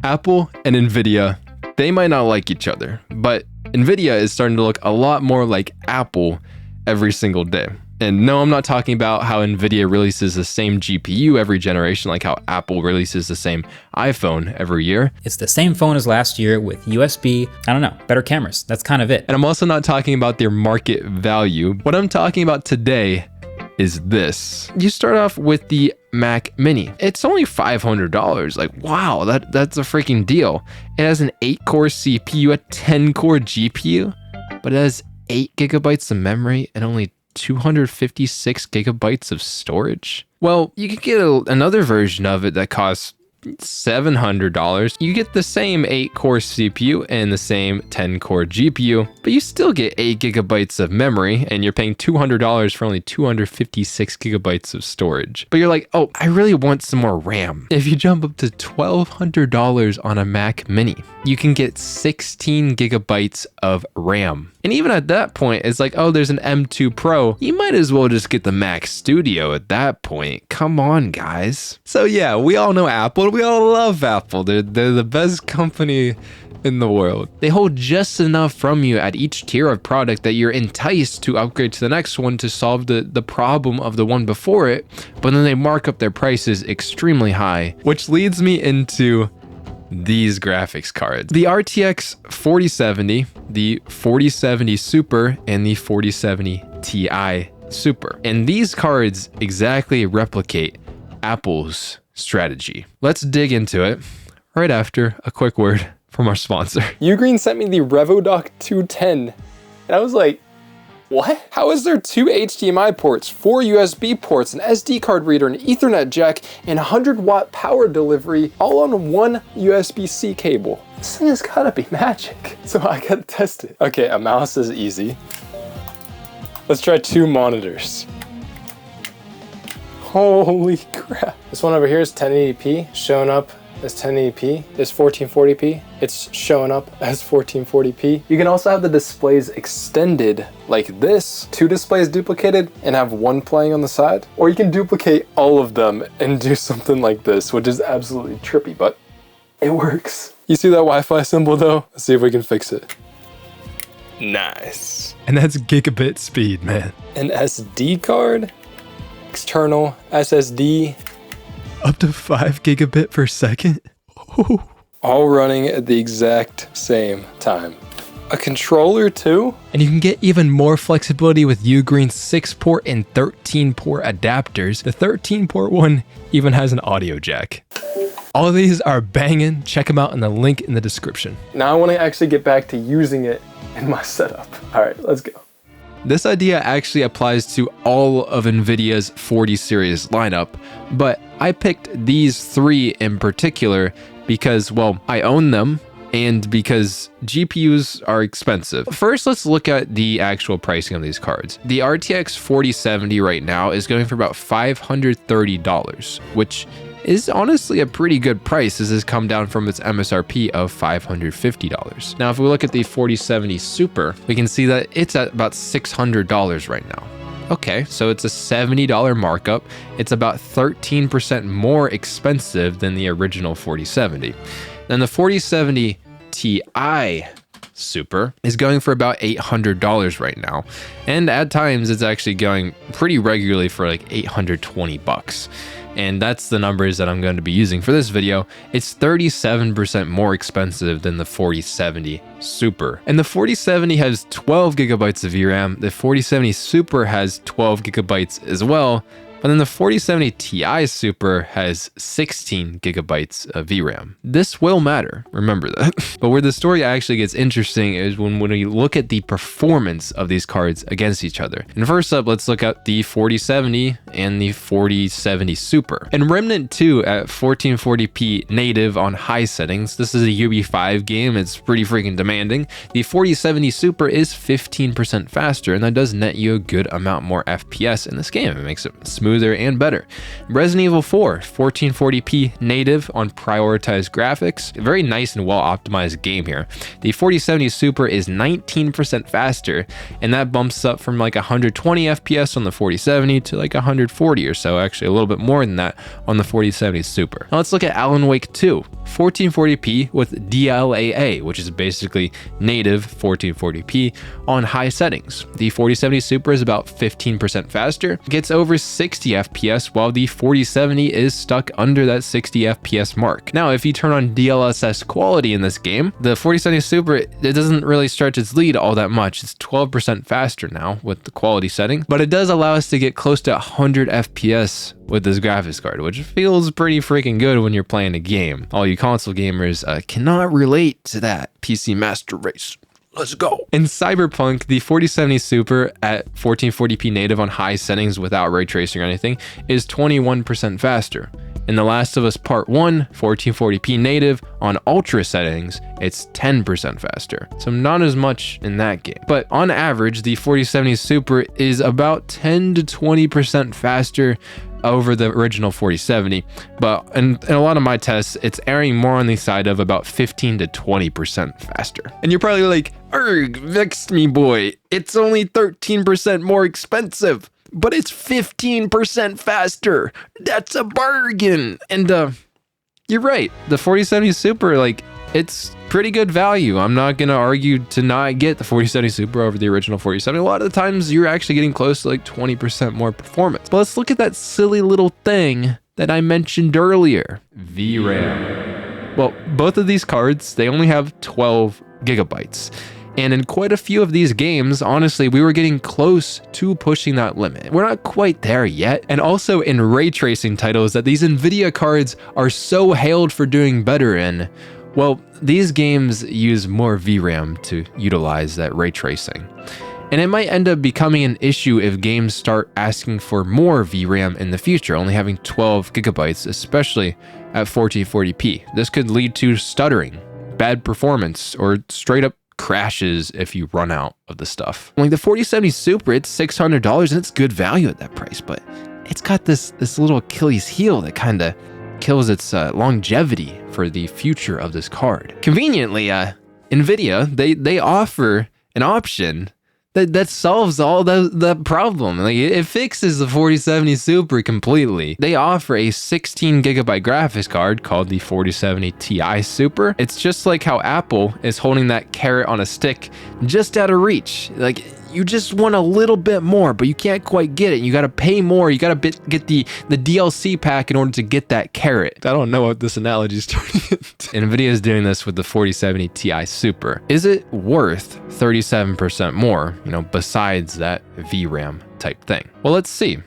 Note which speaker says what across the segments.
Speaker 1: Apple and Nvidia, they might not like each other, but Nvidia is starting to look a lot more like Apple every single day. And no, I'm not talking about how Nvidia releases the same GPU every generation, like how Apple releases the same iPhone every year.
Speaker 2: It's the same phone as last year with USB, I don't know, better cameras. That's kind of it.
Speaker 1: And I'm also not talking about their market value. What I'm talking about today is this. You start off with the Mac Mini. It's only $500. Like, wow, that's a freaking deal. It has an 8-core CPU, a 10-core GPU, but it has 8 gigabytes of memory and only 256 gigabytes of storage. Well, you could get another version of it that costs $700. You get the same 8-core CPU and the same 10-core GPU, but you still get 8 gigabytes of memory, and you're paying $200 for only 256 gigabytes of storage. But you're like, oh, I really want some more RAM. If you jump up to $1,200 on a Mac Mini, you can get 16 gigabytes of RAM. And even at that point, it's like, oh, there's an M2 Pro. You might as well just get the Mac Studio at that point. Come on, guys. So yeah, we all know Apple. We all love Apple. They're the best company in the world. They hold just enough from you at each tier of product that you're enticed to upgrade to the next one to solve the problem of the one before it, but then they mark up their prices extremely high, which leads me into these graphics cards. The RTX 4070, the 4070 Super, and the 4070 Ti Super. And these cards exactly replicate Apple's strategy. Let's dig into it right after a quick word from our sponsor.
Speaker 3: Ugreen sent me the RevoDock 210, and I was like, what? How is there 2 HDMI ports, 4 USB ports, an SD card reader, an Ethernet jack, and 100-watt power delivery all on one USB-C cable? This thing has gotta be magic. So I gotta test it. Okay, a mouse is easy. Let's try 2 monitors. Holy crap. This one over here is 1080p, showing up as 1080p. It's 1440p. It's showing up as 1440p. You can also have the displays extended like this, 2 displays duplicated and have 1 playing on the side. Or you can duplicate all of them and do something like this, which is absolutely trippy, but it works. You see that Wi-Fi symbol though? Let's see if we can fix it. Nice.
Speaker 1: And that's gigabit speed, man.
Speaker 3: An SD card, external SSD,
Speaker 1: up to 5 gigabit per second. Oh.
Speaker 3: All running at the exact same time. A controller too?
Speaker 1: And you can get even more flexibility with Ugreen's 6-port and 13-port adapters. The 13-port one even has an audio jack. All of these are banging. Check them out in the link in the description.
Speaker 3: Now I want to actually get back to using it in my setup. All right, let's go.
Speaker 1: This idea actually applies to all of Nvidia's 40 series lineup, but I picked these 3 in particular because, well, I own them and because GPUs are expensive. First, let's look at the actual pricing of these cards. The RTX 4070 right now is going for about $530, which is honestly a pretty good price as it's come down from its MSRP of $550. Now, if we look at the 4070 Super, we can see that it's at about $600 right now. Okay, so it's a $70 markup. It's about 13% more expensive than the original 4070. Then the 4070 Ti Super is going for about $800 right now. And at times it's actually going pretty regularly for like $820. And that's the numbers that I'm going to be using for this video. It's 37% more expensive than the 4070 Super. And the 4070 has 12 gigabytes of VRAM. The 4070 Super has 12 gigabytes as well. But then the 4070 Ti Super has 16 gigabytes of VRAM. This will matter, remember that. But where the story actually gets interesting is when we look at the performance of these cards against each other. And first up, let's look at the 4070 and the 4070 Super. And Remnant 2 at 1440p native on high settings. This is a UB5 game, it's pretty freaking demanding. The 4070 Super is 15% faster, and that does net you a good amount more FPS in this game. It makes it smooth smoother and better. Resident Evil 4, 1440p native on prioritized graphics. A very nice and well optimized game here. The 4070 Super is 19% faster, and that bumps up from like 120 FPS on the 4070 to like 140 or so, actually a little bit more than that on the 4070 Super. Now let's look at Alan Wake 2, 1440p with DLAA, which is basically native 1440p on high settings. The 4070 Super is about 15% faster, gets over 60 FPS, while the 4070 is stuck under that 60 FPS mark. Now, if you turn on DLSS quality in this game, the 4070 Super, it doesn't really stretch its lead all that much. It's 12% faster now with the quality setting, but it does allow us to get close to 100 FPS with this graphics card, which feels pretty freaking good when you're playing a game. All you console gamers cannot relate to that PC master race. Let's go. In Cyberpunk, the 4070 Super at 1440p native on high settings without ray tracing or anything is 21% faster. In The Last of Us Part 1, 1440p native on ultra settings, it's 10% faster. So not as much in that game. But on average, the 4070 Super is about 10 to 20% faster over the original 4070, but in a lot of my tests, it's erring more on the side of about 15 to 20% faster. And you're probably like, "Erg, vexed me boy, it's only 13% more expensive, but it's 15% faster. That's a bargain." And you're right, the 4070 Super, like, it's pretty good value. I'm not gonna argue to not get the 4070 Super over the original 4070. A lot of the times you're actually getting close to like 20% more performance. But let's look at that silly little thing that I mentioned earlier, VRAM. Well, both of these cards, they only have 12 gigabytes. And in quite a few of these games, honestly, we were getting close to pushing that limit. We're not quite there yet. And also in ray tracing titles that these Nvidia cards are so hailed for doing better in, well, these games use more VRAM to utilize that ray tracing. And it might end up becoming an issue if games start asking for more VRAM in the future, only having 12 gigabytes, especially at 1440p. This could lead to stuttering, bad performance, or straight up crashes if you run out of the stuff. Like the 4070 Super, it's $600 and it's good value at that price, but it's got this little Achilles heel that kind of kills its longevity for the future of this card. Conveniently, Nvidia, they offer an option that solves all that problem. Like it fixes the 4070 Super completely. They offer a 16 gigabyte graphics card called the 4070 Ti Super. It's just like how Apple is holding that carrot on a stick just out of reach. Like you just want a little bit more, but you can't quite get it. You got to pay more. You got to get the DLC pack in order to get that carrot. I don't know what this analogy is turning into. Nvidia is doing this with the 4070 Ti Super. Is it worth 37% more, besides that VRAM type thing? Well, let's see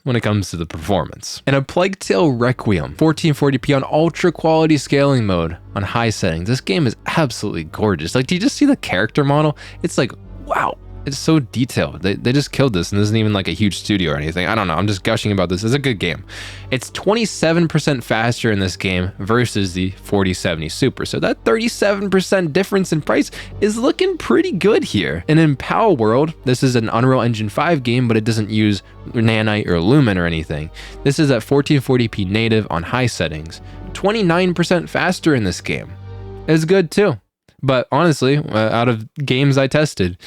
Speaker 1: when it comes to the performance. In A Plague Tale Requiem, 1440p on ultra quality scaling mode on high settings, this game is absolutely gorgeous. Like, do you just see the character model? It's like, wow. It's so detailed. They just killed this, and this isn't even like a huge studio or anything. I don't know. I'm just gushing about this. It's a good game. It's 27% faster in this game versus the 4070 Super. So that 37% difference in price is looking pretty good here. And in Power World, this is an Unreal Engine 5 game, but it doesn't use Nanite or Lumen or anything. This is at 1440p native on high settings. 29% faster in this game. It's good too. But honestly, out of games I tested,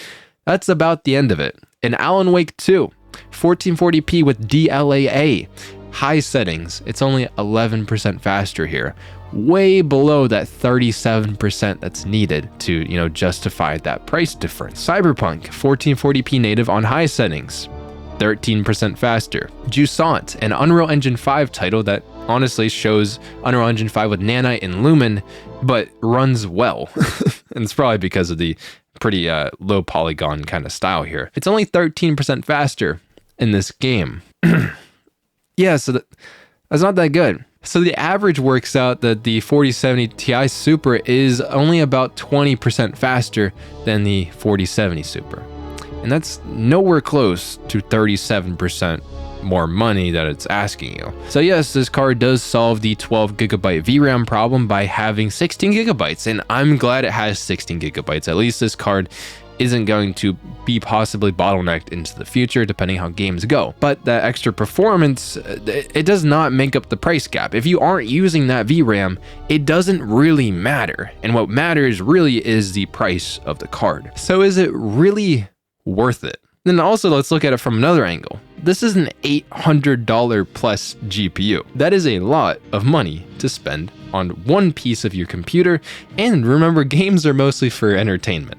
Speaker 1: that's about the end of it. In Alan Wake 2, 1440p with DLAA, high settings, it's only 11% faster here. Way below that 37% that's needed to, justify that price difference. Cyberpunk, 1440p native on high settings, 13% faster. Jusant, an Unreal Engine 5 title that honestly shows Unreal Engine 5 with Nanite and Lumen, but runs well. And it's probably because of the pretty low polygon kind of style here. It's only 13% faster in this game. Yeah, so that's not that good. So the average works out that the 4070 Ti Super is only about 20% faster than the 4070 Super. And that's nowhere close to 37% more money that it's asking you. So yes, this card does solve the 12 gigabyte VRAM problem by having 16 gigabytes, and I'm glad it has 16 gigabytes. At least this card isn't going to be possibly bottlenecked into the future depending how games go. But that extra performance, it does not make up the price gap. If you aren't using that VRAM, it doesn't really matter. And what matters really is the price of the card. So is it really worth it? Then also let's look at it from another angle. This is an $800 plus GPU. That is a lot of money to spend on one piece of your computer. And remember, games are mostly for entertainment.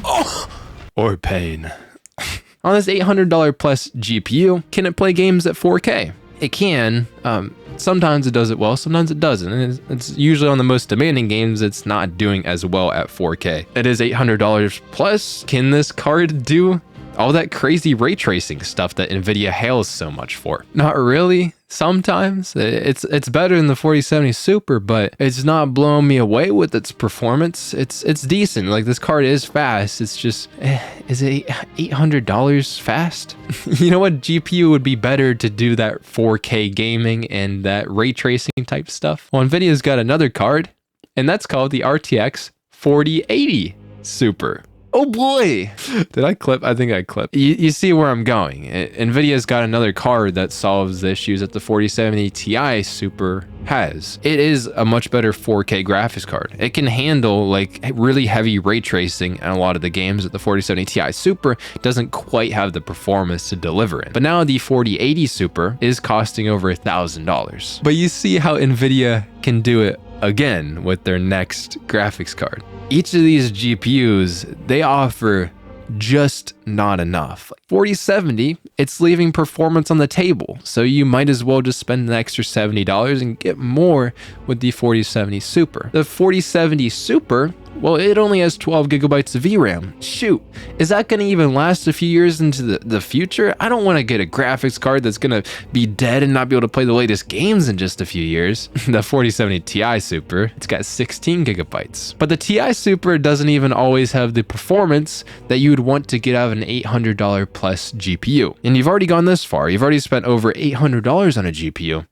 Speaker 1: Oh, or pain. On this $800 plus GPU, can it play games at 4K? It can. Sometimes it does it well, sometimes it doesn't. And it's usually on the most demanding games, it's not doing as well at 4K. It is $800 plus. Can this card do all that crazy ray tracing stuff that Nvidia hails so much for? Not really. Sometimes it's better than the 4070 Super, but it's not blowing me away with its performance. It's decent. Like, this card is fast. It's just, is it $800 fast? You know what GPU would be better to do that 4K gaming and that ray tracing type stuff? Well, Nvidia's got another card, and that's called the RTX 4080 Super. Oh boy, did I clip? I think I clipped. You see where I'm going. Nvidia's got another card that solves the issues that the 4070 Ti Super has. It is a much better 4K graphics card. It can handle like really heavy ray tracing in a lot of the games that the 4070 Ti Super doesn't quite have the performance to deliver it. But now the 4080 Super is costing over $1,000. But you see how Nvidia can do it again with their next graphics card. Each of these GPUs, they offer just not enough. 4070, it's leaving performance on the table, so you might as well just spend an extra $70 and get more with the 4070 Super. The 4070 Super, well, it only has 12 gigabytes of VRAM. Shoot, is that going to even last a few years into the future? I don't want to get a graphics card that's going to be dead and not be able to play the latest games in just a few years. The 4070 Ti Super, it's got 16 gigabytes. But the Ti Super doesn't even always have the performance that you would want to get out of an $800 plus GPU. And you've already gone this far. You've already spent over $800 on a GPU.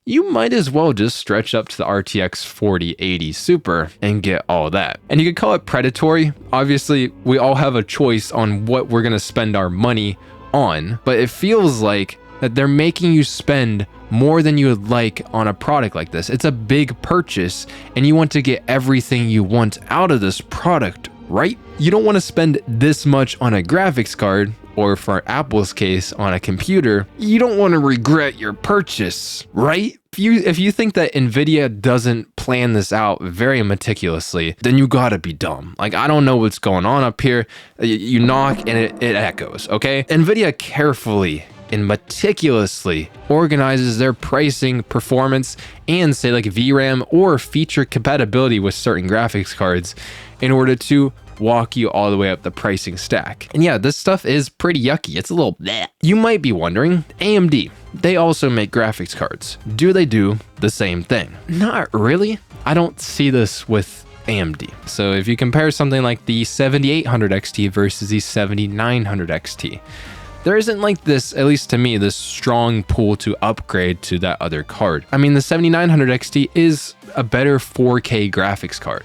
Speaker 1: You might as well just stretch up to the RTX 4080 Super and get all that. And you could call it predatory. Obviously, we all have a choice on what we're gonna spend our money on, but it feels like that they're making you spend more than you would like on a product like this. It's a big purchase and you want to get everything you want out of this product, right? You don't want to spend this much on a graphics card, or for Apple's case, on a computer. You don't want to regret your purchase, right? If you think that Nvidia doesn't plan this out very meticulously, then you gotta be dumb. Like, I don't know what's going on up here. You knock and it echoes, okay? Nvidia carefully and meticulously organizes their pricing, performance, and say like VRAM or feature compatibility with certain graphics cards in order to walk you all the way up the pricing stack. And yeah, this stuff is pretty yucky. It's a little bleh. You might be wondering, AMD, they also make graphics cards. Do they do the same thing? Not really. I don't see this with AMD. So if you compare something like the 7800 XT versus the 7900 XT, there isn't like this, at least to me, this strong pull to upgrade to that other card. I mean, the 7900 XT is a better 4K graphics card,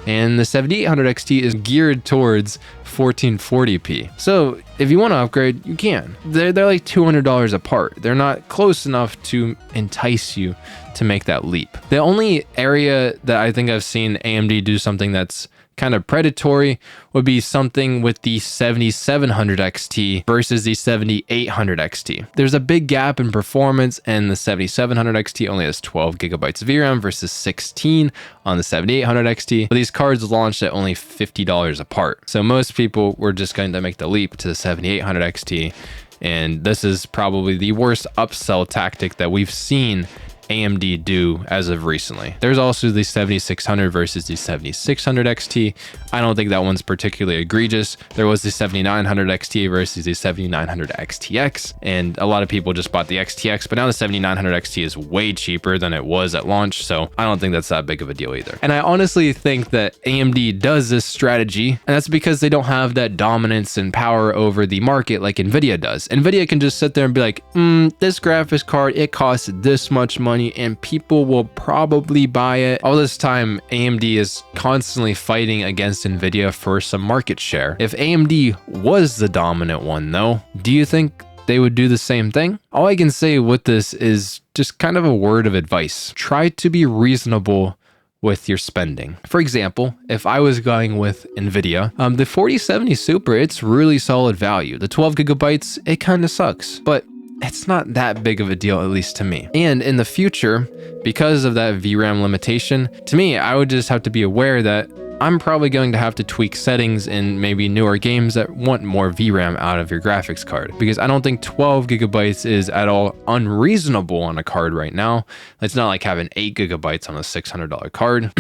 Speaker 1: and the 7800 XT is geared towards 1440p. So if you want to upgrade, you can. They're like $200 apart. They're not close enough to entice you to make that leap. The only area that I think I've seen AMD do something that's kind of predatory would be something with the 7700 XT versus the 7800 XT. There's a big gap in performance, and the 7700 XT only has 12 gigabytes of VRAM versus 16 on the 7800 XT. But these cards launched at only $50 apart. So most people were just going to make the leap to the 7800 XT, and this is probably the worst upsell tactic that we've seen AMD do as of recently. There's also the 7600 versus the 7600 XT. I don't think that one's particularly egregious. There was the 7900 XT versus the 7900 XTX, and a lot of people just bought the XTX, but now the 7900 XT is way cheaper than it was at launch, so I don't think that's that big of a deal either. And I honestly think that AMD does this strategy, and that's because they don't have that dominance and power over the market like Nvidia does. Nvidia can just sit there and be like, this graphics card, it costs this much money, money and people will probably buy it. All this time, AMD is constantly fighting against Nvidia for some market share. If AMD was the dominant one though, do you think they would do the same thing? All I can say with this is just kind of a word of advice. Try to be reasonable with your spending. For example, if I was going with Nvidia, the 4070 Super, it's really solid value. The 12 gigabytes, it kind of sucks, but it's not that big of a deal, at least to me. And in the future, because of that VRAM limitation, to me, I would just have to be aware that I'm probably going to have to tweak settings in maybe newer games that want more VRAM out of your graphics card, because I don't think 12 gigabytes is at all unreasonable on a card right now. It's not like having 8 gigabytes on a $600 card.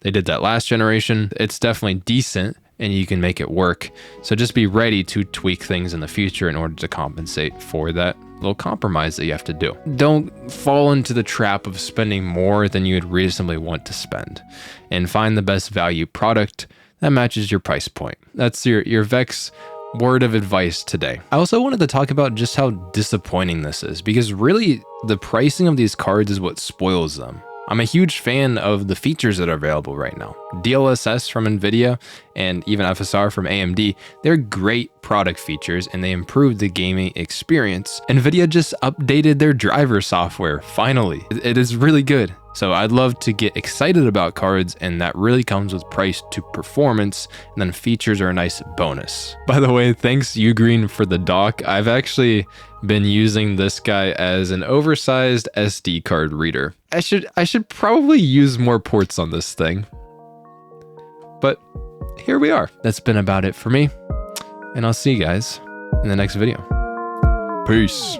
Speaker 1: They did that last generation. It's definitely decent and you can make it work. So just be ready to tweak things in the future in order to compensate for that little compromise that you have to do. Don't fall into the trap of spending more than you would reasonably want to spend, and find the best value product that matches your price point. That's your Vex word of advice today. I also wanted to talk about just how disappointing this is, because really the pricing of these cards is what spoils them. I'm a huge fan of the features that are available right now. DLSS from Nvidia and even FSR from AMD, they're great product features and they improved the gaming experience. Nvidia just updated their driver software, finally. It is really good. So I'd love to get excited about cards, and that really comes with price to performance, and then features are a nice bonus. By the way, thanks Ugreen for the dock. I've actually been using this guy as an oversized SD card reader. I should probably use more ports on this thing. But here we are. That's been about it for me, and I'll see you guys in the next video. Peace.